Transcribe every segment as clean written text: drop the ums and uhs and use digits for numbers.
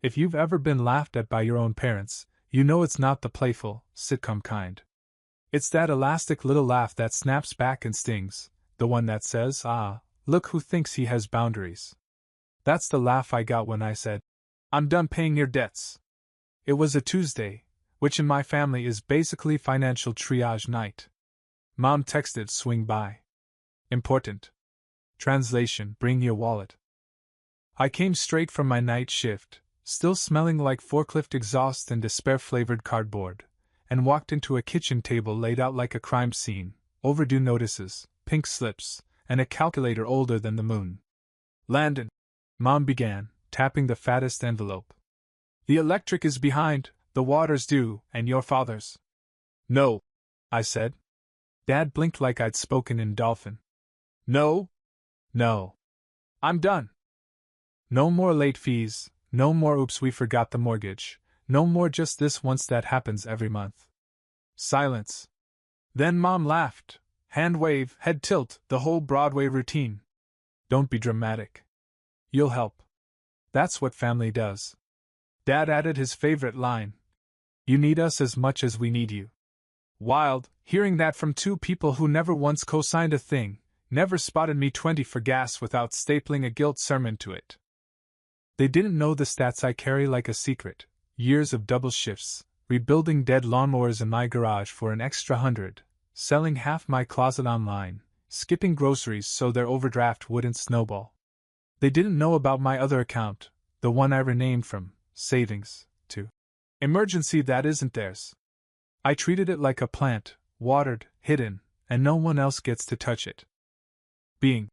If you've ever been laughed at by your own parents, you know it's not the playful, sitcom kind. It's that elastic little laugh that snaps back and stings, the one that says, "Ah, look who thinks he has boundaries." That's the laugh I got when I said, "I'm done paying your debts." It was a Tuesday, which in my family is basically financial triage night. Mom texted, "Swing by. Important. Translation, bring your wallet." I came straight from my night shift, still smelling like forklift exhaust and despair-flavored cardboard, and walked into a kitchen table laid out like a crime scene, overdue notices, pink slips, and a calculator older than the moon. "Landon," Mom began, tapping the fattest envelope. "The electric is behind, the water's due, and your father's." "No," I said. Dad blinked like I'd spoken in dolphin. "No? No. I'm done. No more late fees, no more oops we forgot the mortgage, no more just this once that happens every month." Silence. Then Mom laughed, hand wave, head tilt, the whole Broadway routine. "Don't be dramatic. You'll help. That's what family does." Dad added his favorite line, "You need us as much as we need you." Wild, hearing that from two people who never once co-signed a thing, never spotted me 20 for gas without stapling a guilt sermon to it. They didn't know the stats I carry like a secret: years of double shifts, rebuilding dead lawnmowers in my garage for an extra 100, selling half my closet online, skipping groceries so their overdraft wouldn't snowball. They didn't know about my other account, the one I renamed from savings to emergency that isn't theirs. I treated it like a plant, watered, hidden, and no one else gets to touch it. Being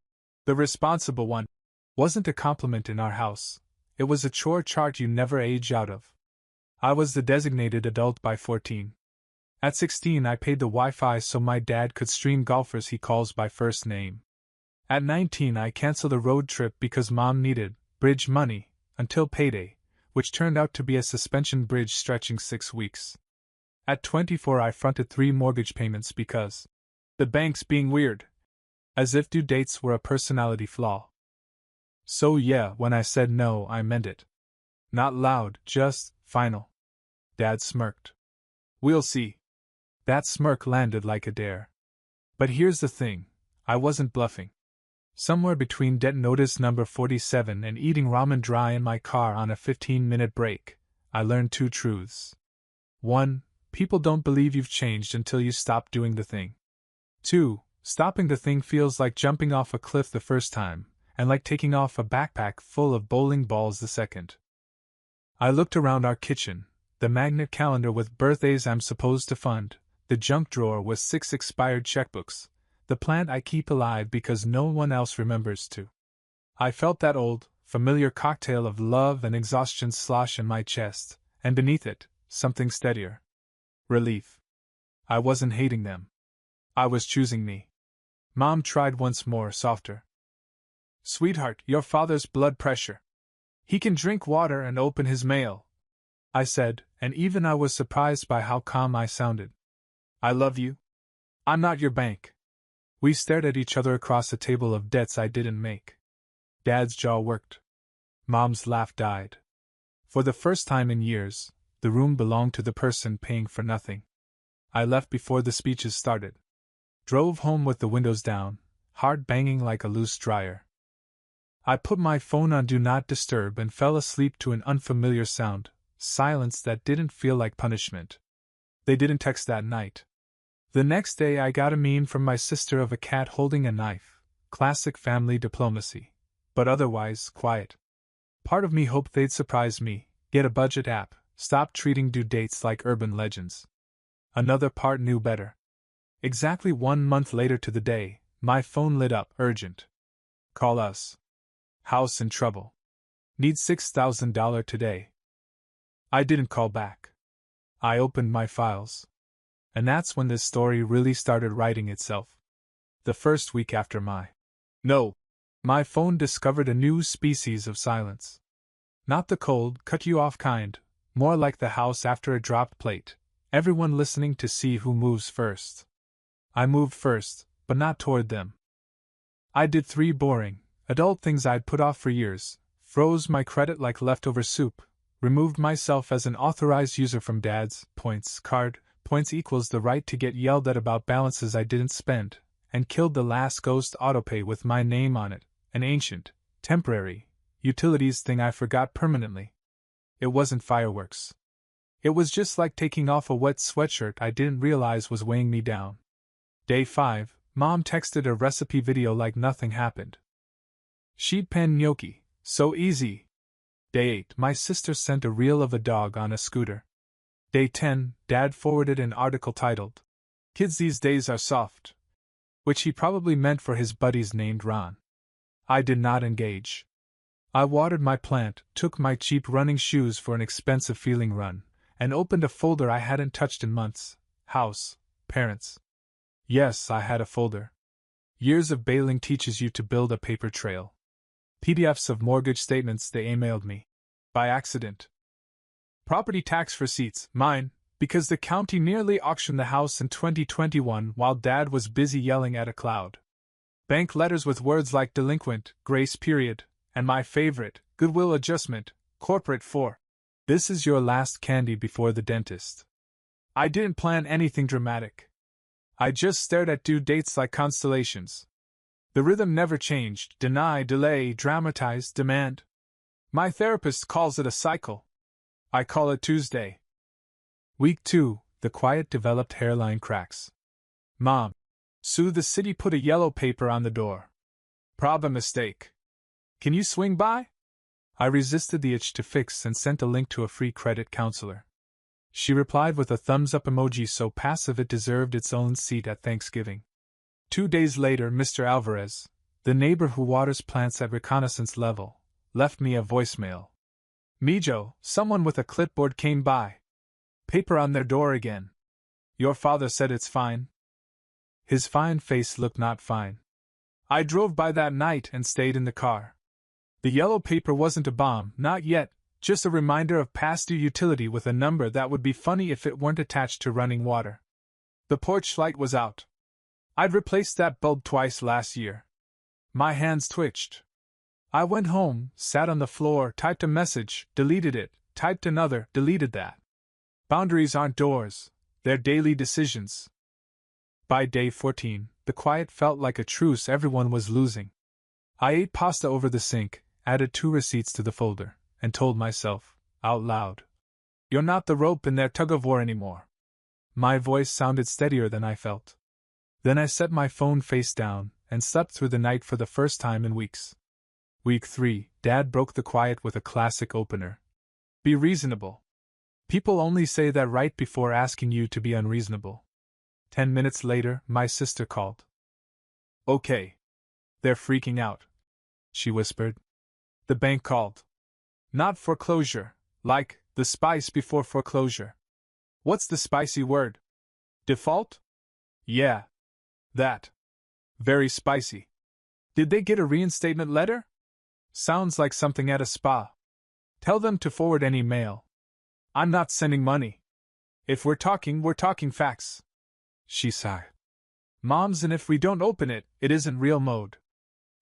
the responsible one wasn't a compliment in our house. It was a chore chart you never age out of. I was the designated adult by 14. At 16 I paid the Wi-Fi so my dad could stream golfers he calls by first name. At 19 I canceled a road trip because Mom needed bridge money until payday, which turned out to be a suspension bridge stretching 6 weeks. At 24 I fronted 3 mortgage payments because the bank's being weird. As if due dates were a personality flaw. So yeah, when I said no, I meant it. Not loud, just final. Dad smirked. "We'll see." That smirk landed like a dare. But here's the thing, I wasn't bluffing. Somewhere between debt notice number 47 and eating ramen dry in my car on a 15-minute break, I learned 2 truths. 1. People don't believe you've changed until you stop doing the thing. 2. Stopping the thing feels like jumping off a cliff the first time, and like taking off a backpack full of bowling balls the second. I looked around our kitchen, the magnet calendar with birthdays I'm supposed to fund, the junk drawer with 6 expired checkbooks, the plant I keep alive because no one else remembers to. I felt that old, familiar cocktail of love and exhaustion slosh in my chest, and beneath it, something steadier. Relief. I wasn't hating them. I was choosing me. Mom tried once more, softer. "Sweetheart, your father's blood pressure. He can drink water and open his mail," I said, and even I was surprised by how calm I sounded. "I love you. I'm not your bank." We stared at each other across a table of debts I didn't make. Dad's jaw worked. Mom's laugh died. For the first time in years, the room belonged to the person paying for nothing. I left before the speeches started. Drove home with the windows down, heart banging like a loose dryer. I put my phone on Do Not Disturb and fell asleep to an unfamiliar sound, silence that didn't feel like punishment. They didn't text that night. The next day I got a meme from my sister of a cat holding a knife, classic family diplomacy, but otherwise quiet. Part of me hoped they'd surprise me, get a budget app, stop treating due dates like urban legends. Another part knew better. Exactly 1 month later to the day, my phone lit up, urgent. "Call us. House in trouble. Need $6,000 today." I didn't call back. I opened my files. And that's when this story really started writing itself. The first week after my phone discovered a new species of silence. Not the cold, cut you off kind, more like the house after a dropped plate, everyone listening to see who moves first. I moved first, but not toward them. I did 3 boring, adult things I'd put off for years: froze my credit like leftover soup, removed myself as an authorized user from Dad's points card. Points equals the right to get yelled at about balances I didn't spend, and killed the last ghost autopay with my name on it, an ancient, temporary, utilities thing I forgot permanently. It wasn't fireworks. It was just like taking off a wet sweatshirt I didn't realize was weighing me down. Day 5, Mom texted a recipe video like nothing happened. Sheet pan gnocchi, so easy. Day 8, my sister sent a reel of a dog on a scooter. Day 10, Dad forwarded an article titled, "Kids these days are soft," which he probably meant for his buddies named Ron. I did not engage. I watered my plant, took my cheap running shoes for an expensive-feeling run, and opened a folder I hadn't touched in months. House, parents. Yes, I had a folder. Years of bailing teaches you to build a paper trail. PDFs of mortgage statements they emailed me. By accident. Property tax receipts, mine, because the county nearly auctioned the house in 2021 while Dad was busy yelling at a cloud. Bank letters with words like delinquent, grace period, and my favorite, goodwill adjustment, corporate for. This is your last candy before the dentist. I didn't plan anything dramatic. I just stared at due dates like constellations. The rhythm never changed: deny, delay, dramatize, demand. My therapist calls it a cycle. I call it Tuesday. Week 2, the quiet developed hairline cracks. Mom. Sue the city put a yellow paper on the door. Prob mistake. Can you swing by? I resisted the itch to fix and sent a link to a free credit counselor. She replied with a thumbs-up emoji so passive it deserved its own seat at Thanksgiving. 2 days later, Mr. Alvarez, the neighbor who waters plants at reconnaissance level, left me a voicemail. Mijo, someone with a clipboard came by. Paper on their door again. Your father said it's fine. His fine face looked not fine. I drove by that night and stayed in the car. The yellow paper wasn't a bomb, not yet, just a reminder of past due utility with a number that would be funny if it weren't attached to running water. The porch light was out. I'd replaced that bulb twice last year. My hands twitched. I went home, sat on the floor, typed a message, deleted it, typed another, deleted that. Boundaries aren't doors, they're daily decisions. By day 14, the quiet felt like a truce everyone was losing. I ate pasta over the sink, added 2 receipts to the folder, and told myself, out loud, "You're not the rope in their tug-of-war anymore." My voice sounded steadier than I felt. Then I set my phone face down and slept through the night for the first time in weeks. Week 3, Dad broke the quiet with a classic opener. Be reasonable. People only say that right before asking you to be unreasonable. 10 minutes later, my sister called. Okay. They're freaking out, she whispered. The bank called. Not foreclosure, like the spice before foreclosure. What's the spicy word? Default? Yeah. That. Very spicy. Did they get a reinstatement letter? Sounds like something at a spa. Tell them to forward any mail. I'm not sending money. If we're talking facts. She sighed. Mom's, and if we don't open it, it isn't real mode.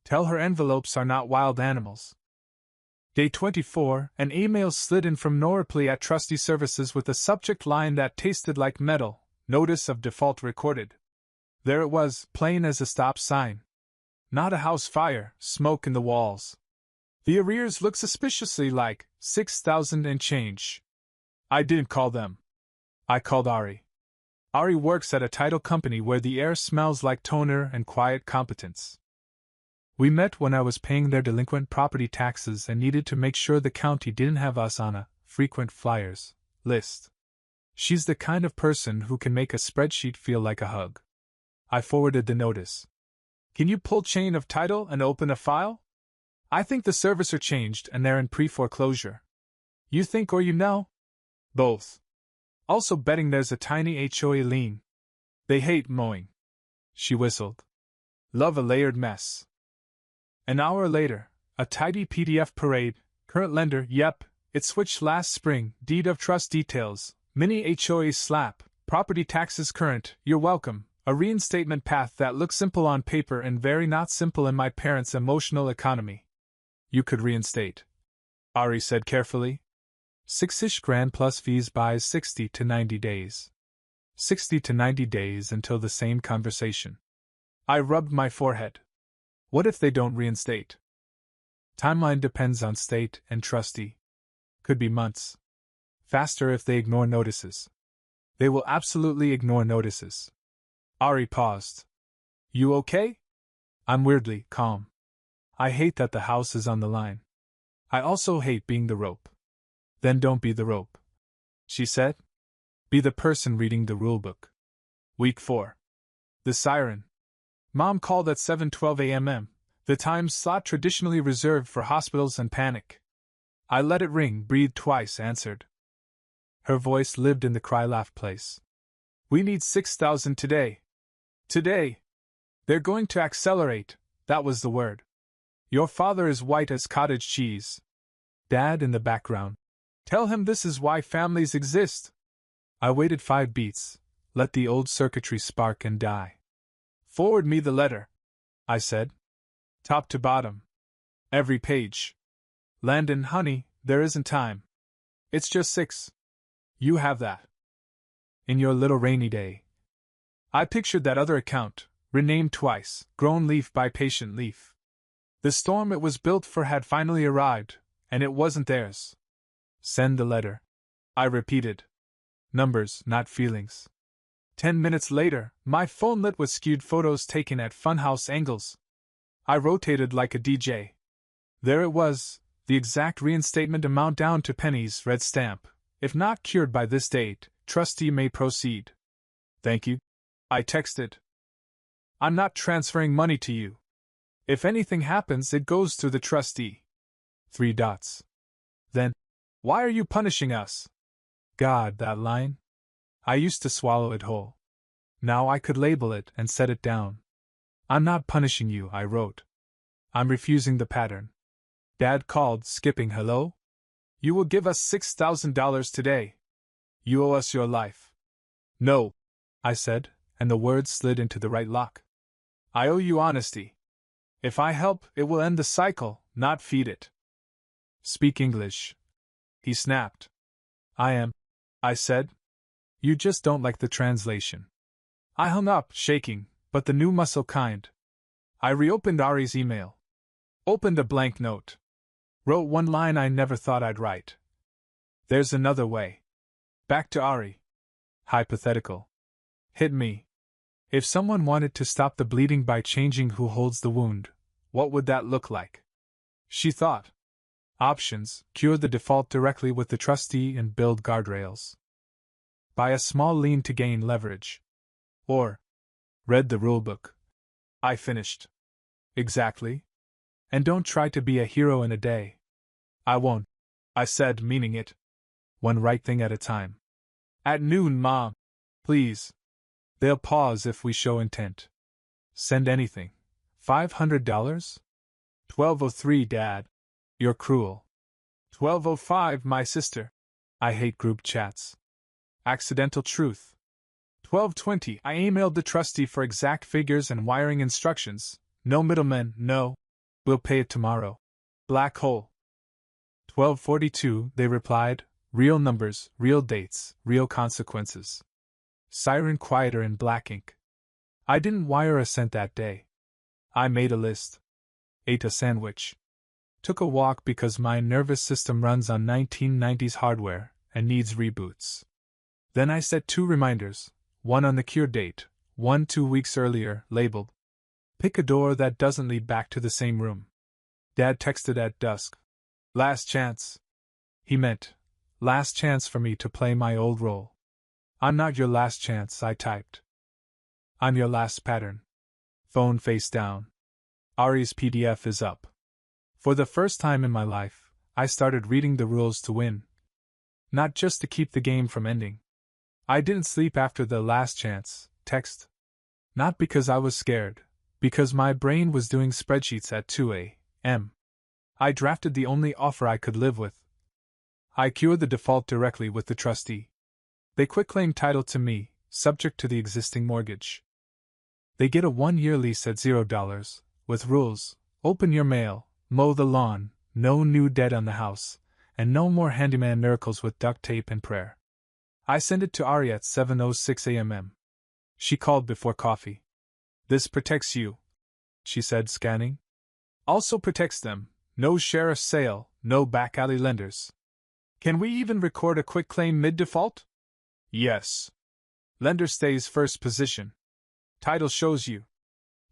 Tell her envelopes are not wild animals. Day 24, an email slid in from Norripley at Trustee Services with a subject line that tasted like metal, notice of default recorded. There it was, plain as a stop sign. Not a house fire, smoke in the walls. The arrears looked suspiciously like 6,000 and change. I didn't call them. I called Ari. Ari works at a title company where the air smells like toner and quiet competence. We met when I was paying their delinquent property taxes and needed to make sure the county didn't have us on a frequent flyers list. She's the kind of person who can make a spreadsheet feel like a hug. I forwarded the notice. Can you pull chain of title and open a file? I think the servicer changed and they're in pre-foreclosure. You think or you know? Both. Also betting there's a tiny HOA lien. They hate mowing. She whistled. Love a layered mess. An hour later, a tidy PDF parade, current lender, yep, it switched last spring, deed of trust details, mini HOA slap, property taxes current, you're welcome, a reinstatement path that looks simple on paper and very not simple in my parents' emotional economy. You could reinstate, Ari said carefully. 6-ish grand plus fees buys 60 to 90 days. 60 to 90 days until the same conversation. I rubbed my forehead. What if they don't reinstate? Timeline depends on state and trustee. Could be months. Faster if they ignore notices. They will absolutely ignore notices. Ari paused. You okay? I'm weirdly calm. I hate that the house is on the line. I also hate being the rope. Then don't be the rope, she said. Be the person reading the rulebook. Week 4. The siren. Mom called at 7:12 a.m., the time slot traditionally reserved for hospitals and panic. I let it ring, breathed twice, answered. Her voice lived in the cry-laugh place. We need 6,000 today. Today. They're going to accelerate, that was the word. Your father is white as cottage cheese. Dad in the background. Tell him this is why families exist. I waited 5 beats, let the old circuitry spark and die. Forward me the letter, I said. Top to bottom. Every page. Landon, honey, there isn't time. It's just 6. You have that. In your little rainy day. I pictured that other account, renamed twice, grown leaf by patient leaf. The storm it was built for had finally arrived, and it wasn't theirs. Send the letter. I repeated. Numbers, not feelings. 10 minutes later, my phone lit with skewed photos taken at funhouse angles. I rotated like a DJ. There it was, the exact reinstatement amount down to pennies, red stamp. If not cured by this date, trustee may proceed. Thank you. I texted. I'm not transferring money to you. If anything happens, it goes through the trustee. 3 dots. Then, why are you punishing us? God, that line. I used to swallow it whole. Now I could label it and set it down. I'm not punishing you, I wrote. I'm refusing the pattern. Dad called, skipping hello? You will give us $6,000 today. You owe us your life. No, I said, and the words slid into the right lock. I owe you honesty. If I help, it will end the cycle, not feed it. Speak English. He snapped. I am, I said. You just don't like the translation. I hung up, shaking, but the new muscle kind. I reopened Ari's email. Opened a blank note. Wrote one line I never thought I'd write. There's another way. Back to Ari. Hypothetical. Hit me. If someone wanted to stop the bleeding by changing who holds the wound, what would that look like? She thought. Options: cure the default directly with the trustee and build guardrails. Buy a small lien to gain leverage. Or read the rulebook. I finished. Exactly. And don't try to be a hero in a day. I won't, I said, meaning it. One right thing at a time. At noon, Mom. Please. They'll pause if we show intent. Send anything. $500? 1203, Dad. You're cruel. 1205, my sister. I hate group chats. Accidental truth. 1220, I emailed the trustee for exact figures and wiring instructions. No middlemen, no. We'll pay it tomorrow. Black hole. 1242, they replied. Real numbers, real dates, real consequences. Siren quieter in black ink. I didn't wire a cent that day. I made a list. Ate a sandwich. Took a walk because my nervous system runs on 1990s hardware and needs reboots. Then I set 2 reminders, one on the cure date, one 2 weeks earlier, labeled. Pick a door that doesn't lead back to the same room. Dad texted at dusk. Last chance. He meant, last chance for me to play my old role. I'm not your last chance, I typed. I'm your last pattern. Phone face down. Ari's PDF is up. For the first time in my life, I started reading the rules to win. Not just to keep the game from ending. I didn't sleep after the last chance text. Not because I was scared, because my brain was doing spreadsheets at 2 a.m. I drafted the only offer I could live with. I cured the default directly with the trustee. They quitclaim title to me, subject to the existing mortgage. They get a 1-year lease at $0, with rules: open your mail, mow the lawn, no new debt on the house, and no more handyman miracles with duct tape and prayer. I sent it to Ari at 7:06 a.m. She called before coffee. This protects you, she said, scanning. Also protects them. No sheriff's sale, no back alley lenders. Can we even record a quick claim mid-default? Yes. Lender stays first position. Title shows you.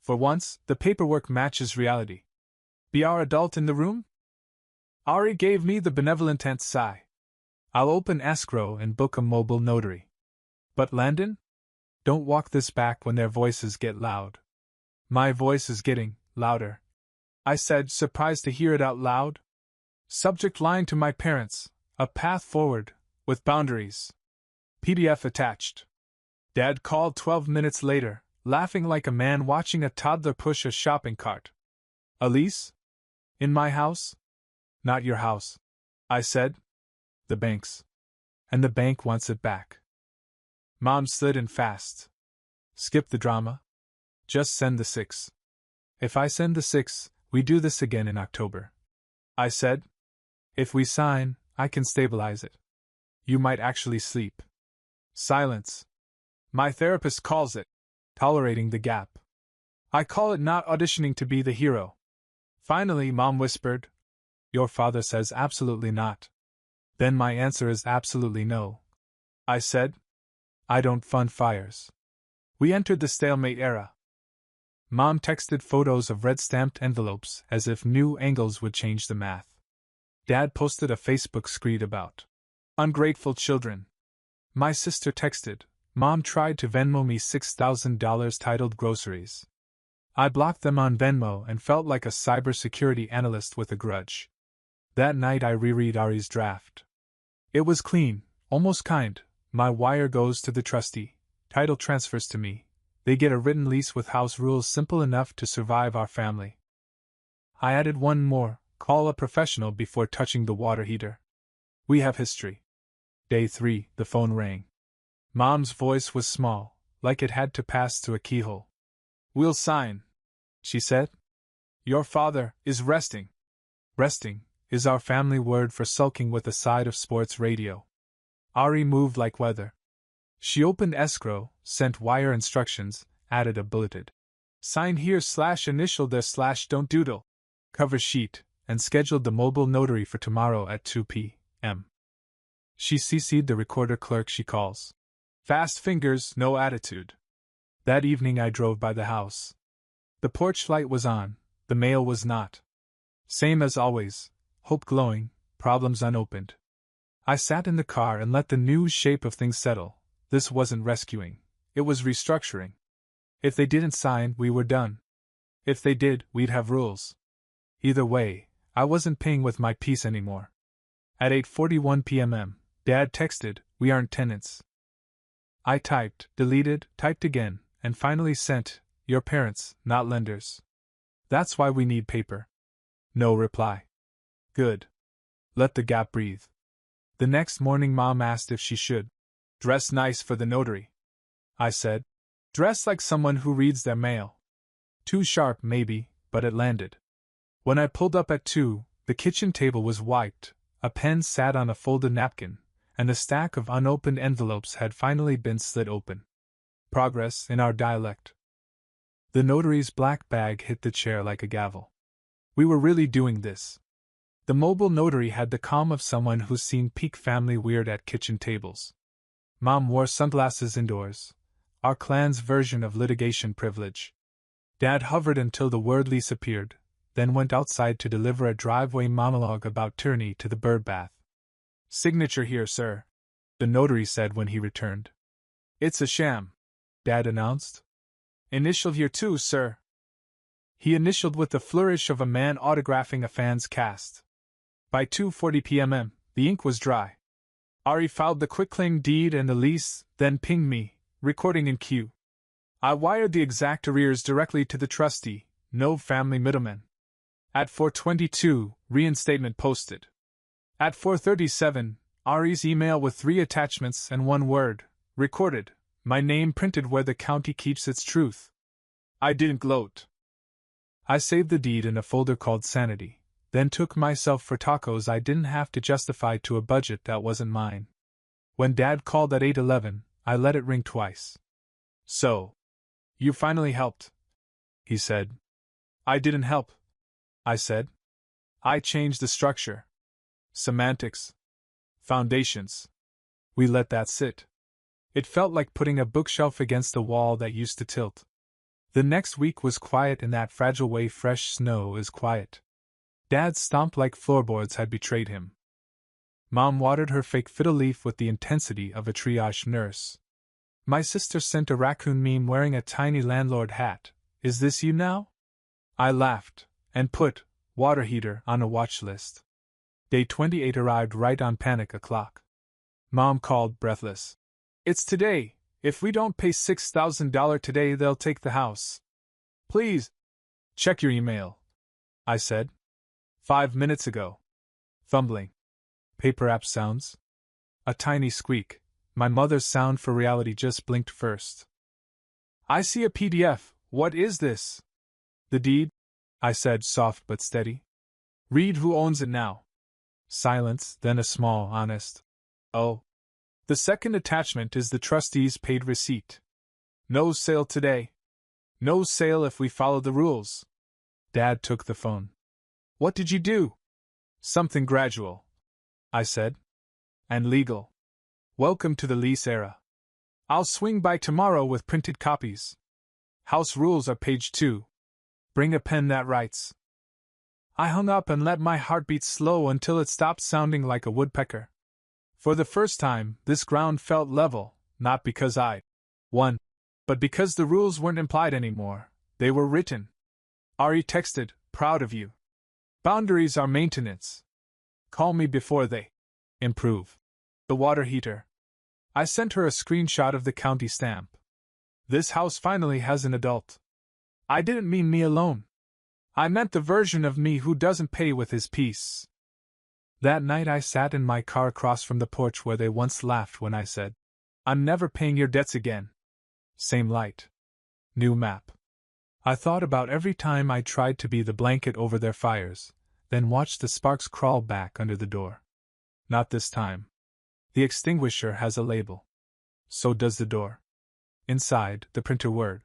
For once, the paperwork matches reality. Be our adult in the room? Ari gave me the benevolent sigh. I'll open escrow and book a mobile notary. But Landon? Don't walk this back when their voices get loud. My voice is getting louder, I said, surprised to hear it out loud. Subject line to my parents, a path forward, with boundaries. PDF attached. Dad called 12 minutes later, laughing like a man watching a toddler push a shopping cart. Elise? In my house? Not your house, I said. The bank's. And the bank wants it back. Mom slid in fast. Skip the drama. Just send the 6. If I send the 6, we do this again in October. I said. If we sign, I can stabilize it. You might actually sleep. Silence. My therapist calls it tolerating the gap. I call it not auditioning to be the hero. Finally, Mom whispered, Your father says absolutely not. Then my answer is absolutely no. I said. I don't fund fires. We entered the stalemate era. Mom texted photos of red-stamped envelopes as if new angles would change the math. Dad posted a Facebook screed about ungrateful children. My sister texted, Mom tried to Venmo me $6,000 titled groceries. I blocked them on Venmo and felt like a cybersecurity analyst with a grudge. That night I reread Ari's draft. It was clean, almost kind. My wire goes to the trustee. Title transfers to me. They get a written lease with house rules simple enough to survive our family. I added one more, call a professional before touching the water heater. We have history. Day 3, the phone rang. Mom's voice was small, like it had to pass through a keyhole. We'll sign, she said. Your father is resting. Resting is our family word for sulking with a side of sports radio. Ari moved like weather. She opened escrow, sent wire instructions, added a bulleted sign here /initial there /don't doodle cover sheet, and scheduled the mobile notary for tomorrow at 2 p.m. She CC'd the recorder clerk she calls. Fast fingers, no attitude. That evening I drove by the house. The porch light was on, the mail was not. Same as always, hope glowing, problems unopened. I sat in the car and let the new shape of things settle. This wasn't rescuing, it was restructuring. If they didn't sign, we were done. If they did, we'd have rules. Either way, I wasn't paying with my peace anymore. At 8:41 p.m., Dad texted, We aren't tenants. I typed, deleted, typed again, and finally sent, Your parents, not lenders. That's why we need paper. No reply. Good. Let the gap breathe. The next morning Mom asked if she should dress nice for the notary. I said, dress like someone who reads their mail. Too sharp, maybe, but it landed. When I pulled up at 2, the kitchen table was wiped, a pen sat on a folded napkin, and the stack of unopened envelopes had finally been slit open. Progress in our dialect. The notary's black bag hit the chair like a gavel. We were really doing this. The mobile notary had the calm of someone who's seen peak family weird at kitchen tables. Mom wore sunglasses indoors, our clan's version of litigation privilege. Dad hovered until the word lease appeared, then went outside to deliver a driveway monologue about tyranny to the birdbath. Signature here, sir, the notary said when he returned. It's a sham, Dad announced. Initial here too, sir. He initialed with the flourish of a man autographing a fan's cast. By 2:40 p.m., the ink was dry. Ari filed the quitclaim deed and the lease, then pinged me, recording in queue. I wired the exact arrears directly to the trustee, no family middlemen. At 4:22, reinstatement posted. At 4:37, Ari's email with 3 attachments and 1 word, recorded, my name printed where the county keeps its truth. I didn't gloat. I saved the deed in a folder called Sanity, then took myself for tacos I didn't have to justify to a budget that wasn't mine. When Dad called at 8:11, I let it ring twice. "So, you finally helped," he said. "I didn't help," I said. "I changed the structure. Semantics. Foundations." We let that sit. It felt like putting a bookshelf against the wall that used to tilt. The next week was quiet in that fragile way fresh snow is quiet. Dad stomped like floorboards had betrayed him. Mom watered her fake fiddle leaf with the intensity of a triage nurse. My sister sent a raccoon meme wearing a tiny landlord hat. "Is this you now?" I laughed, and put water heater on a watch list. Day 28 arrived right on panic o'clock. Mom called, breathless. "It's today. If we don't pay $6,000 today, they'll take the house. Please, check your email," I said. 5 minutes ago. Fumbling. Paper app sounds. A tiny squeak. My mother's sound for reality just blinked first. "I see a PDF. What is this?" "The deed," I said, soft but steady. "Read who owns it now." Silence, then a small, honest, "Oh." "The second attachment is the trustee's paid receipt. No sale today. No sale if we follow the rules." Dad took the phone. "What did you do?" "Something gradual," I said. "And legal. Welcome to the lease era. I'll swing by tomorrow with printed copies. House rules are page 2. Bring a pen that writes." I hung up and let my heart beat slow until it stopped sounding like a woodpecker. For the first time, this ground felt level, not because I won, but because the rules weren't implied anymore, they were written. Ari texted, "Proud of you. Boundaries are maintenance. Call me before they improve." The water heater. I sent her a screenshot of the county stamp. "This house finally has an adult." I didn't mean me alone. I meant the version of me who doesn't pay with his peace. That night I sat in my car across from the porch where they once laughed when I said, "I'm never paying your debts again." Same light. New map. I thought about every time I tried to be the blanket over their fires, then watched the sparks crawl back under the door. Not this time. The extinguisher has a label. So does the door. Inside, the printer word.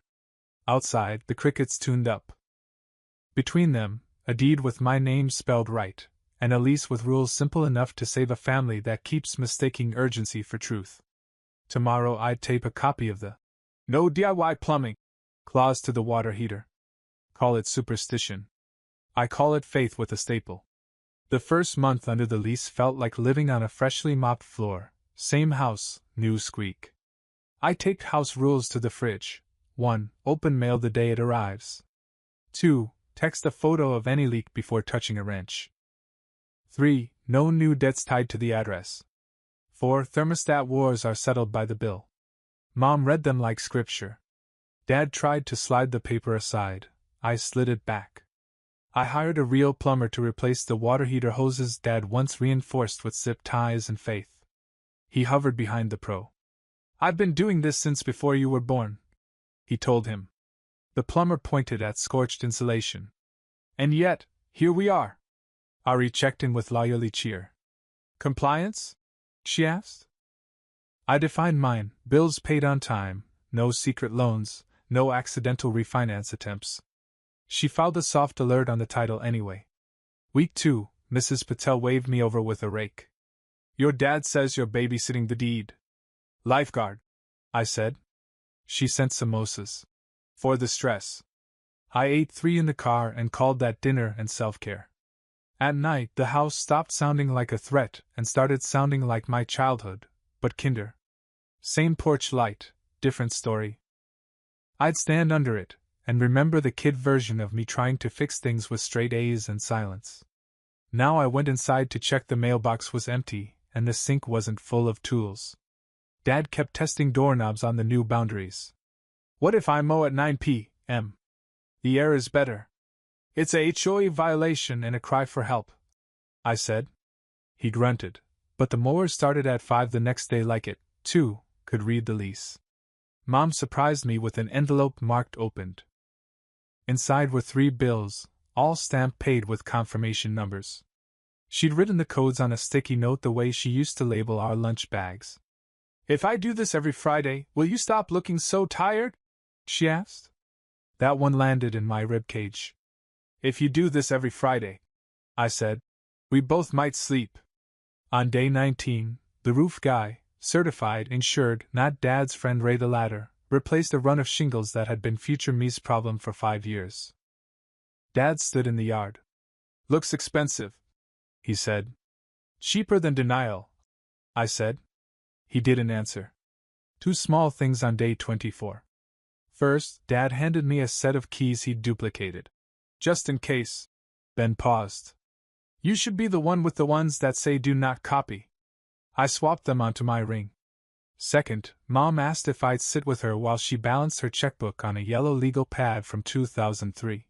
Outside, the crickets tuned up. Between them, a deed with my name spelled right, and a lease with rules simple enough to save a family that keeps mistaking urgency for truth. Tomorrow I'd tape a copy of the "No DIY plumbing" clause to the water heater. Call it superstition. I call it faith with a staple. The first month under the lease felt like living on a freshly mopped floor. Same house, new squeak. I taped house rules to the fridge. 1. Open mail the day it arrives. 2. Text a photo of any leak before touching a wrench. 3. No new debts tied to the address. 4. Thermostat wars are settled by the bill. Mom read them like scripture. Dad tried to slide the paper aside. I slid it back. I hired a real plumber to replace the water heater hoses Dad once reinforced with zip ties and faith. He hovered behind the pro. "I've been doing this since before you were born," he told him. The plumber pointed at scorched insulation. "And yet, here we are." Ari checked in with lawyerly cheer. "Compliance?" she asked. I defined mine: bills paid on time, no secret loans, no accidental refinance attempts. She filed a soft alert on the title anyway. Week 2, Mrs. Patel waved me over with a rake. "Your dad says you're babysitting the deed." "Lifeguard," I said. She sent samosas. For the stress. I ate 3 in the car and called that dinner and self-care. At night, the house stopped sounding like a threat and started sounding like my childhood, but kinder. Same porch light, different story. I'd stand under it and remember the kid version of me trying to fix things with straight A's and silence. Now I went inside to check the mailbox was empty and the sink wasn't full of tools. Dad kept testing doorknobs on the new boundaries. "What if I mow at 9 p.m.? The air is better." "It's a HOA violation and a cry for help," I said. He grunted, but the mower started at 5 the next day like it, too, could read the lease. Mom surprised me with an envelope marked opened. Inside were 3 bills, all stamp paid with confirmation numbers. She'd written the codes on a sticky note the way she used to label our lunch bags. "If I do this every Friday, will you stop looking so tired?" she asked. That one landed in my ribcage. "If you do this every Friday," I said, "we both might sleep." On day 19, the roof guy, certified, insured, not Dad's friend Ray the Ladder, replaced a run of shingles that had been future me's problem for 5 years. Dad stood in the yard. "Looks expensive," he said. "Cheaper than denial," I said. He didn't answer. 2 small things on day 24. First, Dad handed me a set of keys he'd duplicated. "Just in case." Ben paused. "You should be the one with the ones that say do not copy." I swapped them onto my ring. Second, Mom asked if I'd sit with her while she balanced her checkbook on a yellow legal pad from 2003.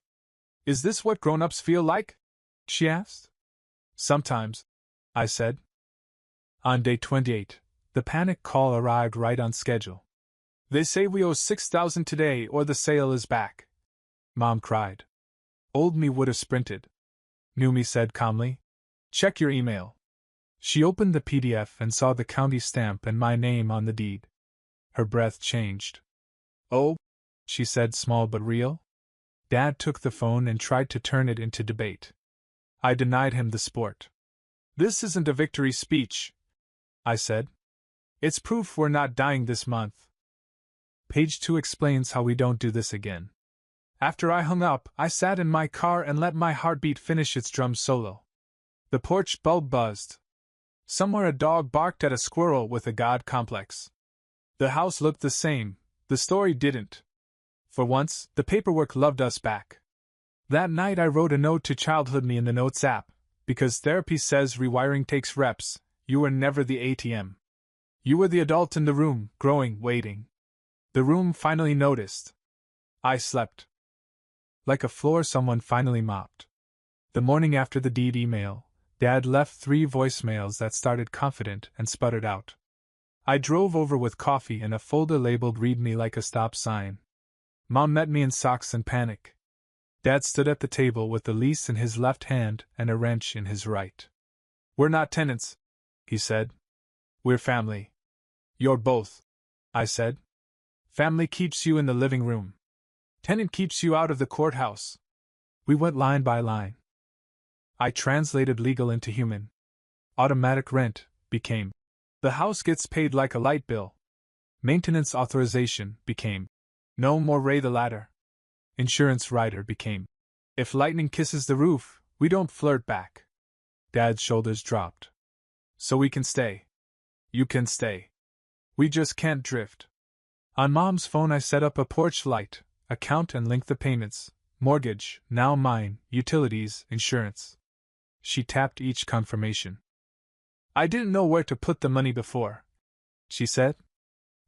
"Is this what grown-ups feel like?" she asked. "Sometimes," I said. On day 28, the panic call arrived right on schedule. "They say we owe $6,000 today or the sale is back," Mom cried. Old me would have sprinted. New me said calmly, "Check your email." She opened the PDF and saw the county stamp and my name on the deed. Her breath changed. "Oh," she said, small but real. Dad took the phone and tried to turn it into debate. I denied him the sport. "This isn't a victory speech," I said. "It's proof we're not dying this month." Page 2 explains how we don't do this again. After I hung up, I sat in my car and let my heartbeat finish its drum solo. The porch bulb buzzed. Somewhere a dog barked at a squirrel with a god complex. The house looked the same, the story didn't. For once, the paperwork loved us back. That night I wrote a note to childhood me in the Notes app, because therapy says rewiring takes reps. You were never the ATM. You were the adult in the room, growing, waiting. The room finally noticed. I slept. Like a floor someone finally mopped. The morning after the deed email, Dad left 3 voicemails that started confident and sputtered out. I drove over with coffee and a folder labeled "Read Me" like a stop sign. Mom met me in socks and panic. Dad stood at the table with the lease in his left hand and a wrench in his right. "We're not tenants," he said. "We're family." "You're both," I said. "Family keeps you in the living room. Tenant keeps you out of the courthouse." We went line by line. I translated legal into human. Automatic rent became "the house gets paid like a light bill." Maintenance authorization became "no more Ray the Ladder." Insurance rider became "if lightning kisses the roof, we don't flirt back." Dad's shoulders dropped. "So we can stay. You can stay. We just can't drift." On Mom's phone I set up a porch light, account and linked the payments: mortgage, now mine, utilities, insurance. She tapped each confirmation. "I didn't know where to put the money before," she said.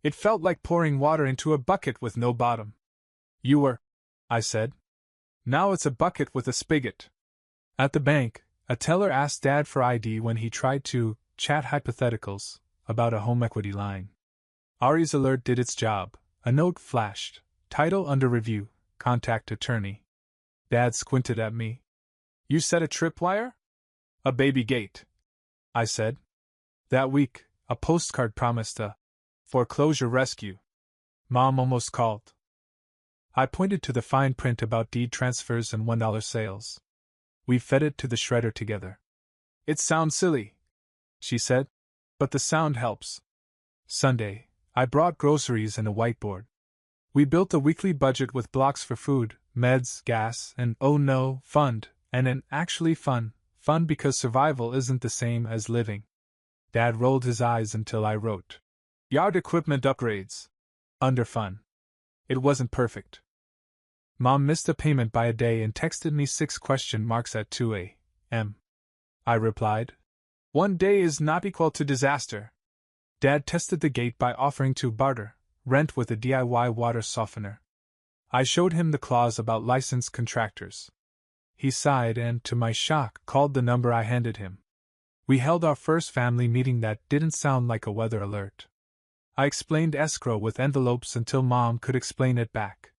"It felt like pouring water into a bucket with no bottom." "You were," I said. "Now it's a bucket with a spigot." At the bank, a teller asked Dad for ID when he tried to chat hypotheticals about a home equity line. Ari's alert did its job. A note flashed. Title under review. Contact attorney. Dad squinted at me. "You set a tripwire?" "A baby gate," I said. That week, a postcard promised a foreclosure rescue. Mom almost called. I pointed to the fine print about deed transfers and $1 sales. We fed it to the shredder together. "It sounds silly," she said, "but the sound helps." Sunday, I brought groceries and a whiteboard. We built a weekly budget with blocks for food, meds, gas, and oh no, fund, and an actually fun because survival isn't the same as living. Dad rolled his eyes until I wrote yard equipment upgrades under fun. It wasn't perfect. Mom missed a payment by a day and texted me 6 question marks at 2 a.m. I replied, "One day is not equal to disaster." Dad tested the gate by offering to barter rent with a DIY water softener. I showed him the clause about licensed contractors. He sighed and, to my shock, called the number I handed him. We held our first family meeting that didn't sound like a weather alert. I explained escrow with envelopes until Mom could explain it back.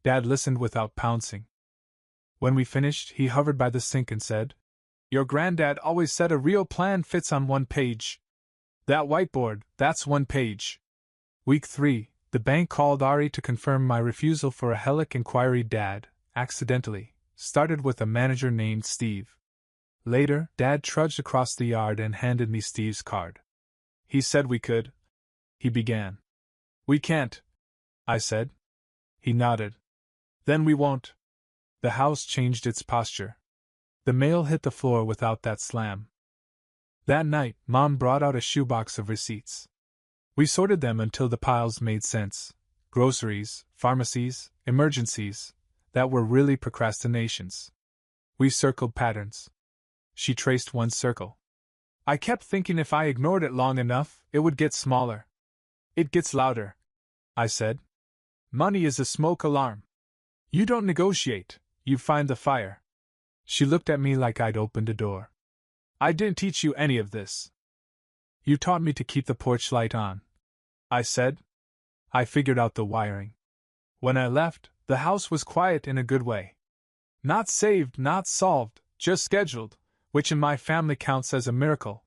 Dad listened without pouncing. When we finished, he hovered by the sink and said, "Your granddad always said a real plan fits on one page. That whiteboard, that's one page." Week 3, the bank called Ari to confirm my refusal for a HELIC inquiry. Dad, accidentally, started with a manager named Steve. Later, Dad trudged across the yard and handed me Steve's card. "He said we could," he began. "We can't," I said. He nodded. "Then we won't." The house changed its posture. The mail hit the floor without that slam. That night, Mom brought out a shoebox of receipts. We sorted them until the piles made sense. Groceries, pharmacies, emergencies, that were really procrastinations. We circled patterns. She traced one circle. "I kept thinking if I ignored it long enough, it would get smaller." "It gets louder," I said. "Money is a smoke alarm. You don't negotiate, you find the fire." She looked at me like I'd opened a door. "I didn't teach you any of this." "You taught me to keep the porch light on," I said. "I figured out the wiring." When I left, the house was quiet in a good way. Not saved, not solved, just scheduled, which in my family counts as a miracle.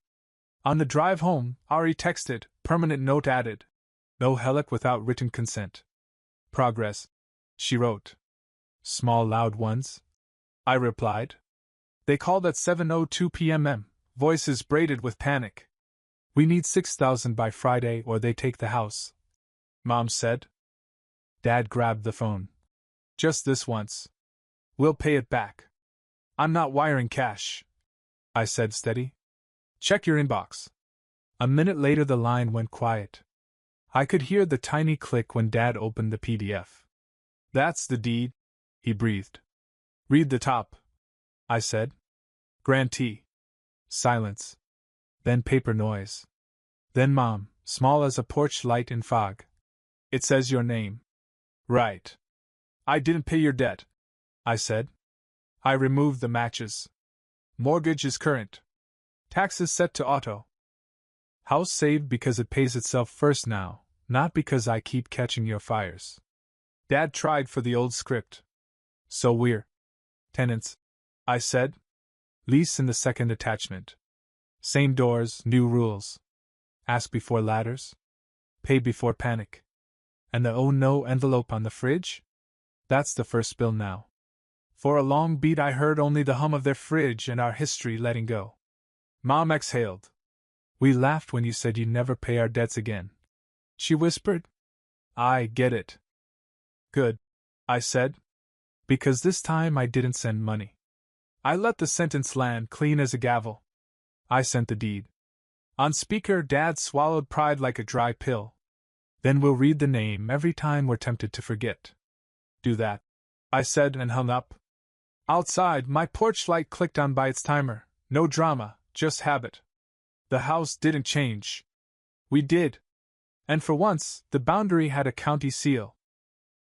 On the drive home, Ari texted, permanent note added. "No HELIC without written consent. Progress," she wrote. "Small loud ones?" I replied. "They called at 7:02 p.m. Voices braided with panic. We need 6,000 by Friday or they take the house," Mom said. Dad grabbed the phone. "Just this once. We'll pay it back." "I'm not wiring cash," I said steady. "Check your inbox." A minute later the line went quiet. I could hear the tiny click when Dad opened the PDF. "That's the deed," he breathed. "Read the top," I said. "Grantee." Silence. Then paper noise. Then Mom, small as a porch light in fog. "It says your name." "Right. I didn't pay your debt," I said. I removed the matches. "Mortgage is current. Taxes set to auto. House saved because it pays itself first now, not because I keep catching your fires." Dad tried for the old script. "So we're tenants," I said. "Lease in the second attachment. Same doors, new rules. Ask before ladders. Pay before panic. And the oh no envelope on the fridge? That's the first bill now." For a long beat I heard only the hum of their fridge and our history letting go. Mom exhaled. "We laughed when you said you'd never pay our debts again," she whispered. "I get it." "Good," I said. "Because this time I didn't send money. I let the sentence land clean as a gavel. I sent the deed." On speaker, Dad swallowed pride like a dry pill. "Then we'll read the name every time we're tempted to forget." "Do that," I said and hung up. Outside, my porch light clicked on by its timer. No drama, just habit. The house didn't change. We did. And for once, the boundary had a county seal.